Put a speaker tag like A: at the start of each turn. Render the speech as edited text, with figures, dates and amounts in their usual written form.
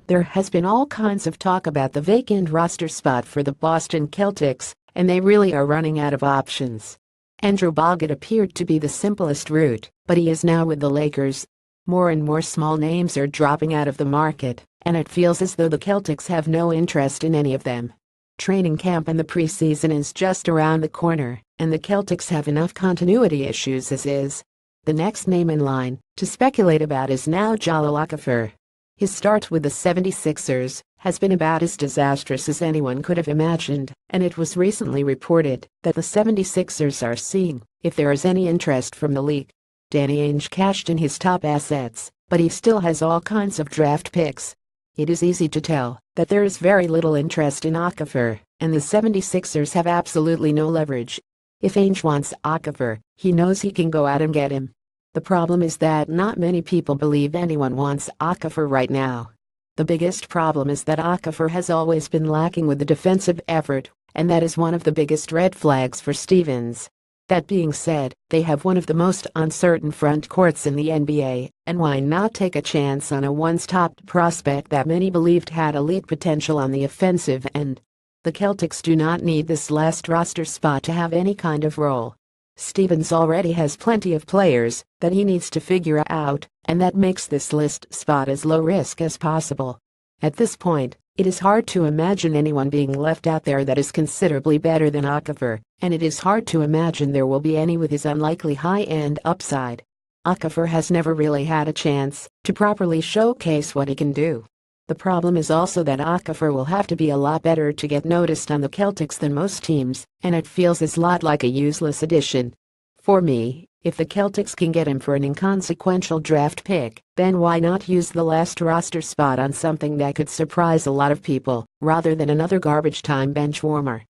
A: There has been all kinds of talk about the vacant roster spot for the Boston Celtics, and they really are running out of options. Andrew Bogut appeared to be the simplest route, but he is now with the Lakers. More and more small names are dropping out of the market, and it feels as though the Celtics have no interest in any of them. Training camp and the preseason is just around the corner, and the Celtics have enough continuity issues as is. The next name in line to speculate about is now Jahlil Okafor. His start with the 76ers has been about as disastrous as anyone could have imagined, and it was recently reported that the 76ers are seeing if there is any interest from the league. Danny Ainge cashed in his top assets, but he still has all kinds of draft picks. It is easy to tell that there is very little interest in Okafor, and the 76ers have absolutely no leverage. If Ainge wants Okafor, he knows he can go out and get him. The problem is that not many people believe anyone wants Okafor right now. The biggest problem is that Okafor has always been lacking with the defensive effort, and that is one of the biggest red flags for Stevens. That being said, they have one of the most uncertain front courts in the NBA, and why not take a chance on a once-top prospect that many believed had elite potential on the offensive end? The Celtics do not need this last roster spot to have any kind of role. Stevens already has plenty of players that he needs to figure out, and that makes this list spot as low risk as possible. At this point, it is hard to imagine anyone being left out there that is considerably better than Okafor, and it is hard to imagine there will be any with his unlikely high-end upside. Okafor has never really had a chance to properly showcase what he can do. The problem is also that Okafor will have to be a lot better to get noticed on the Celtics than most teams, and it feels a lot like a useless addition. For me, if the Celtics can get him for an inconsequential draft pick, then why not use the last roster spot on something that could surprise a lot of people, rather than another garbage time bench warmer?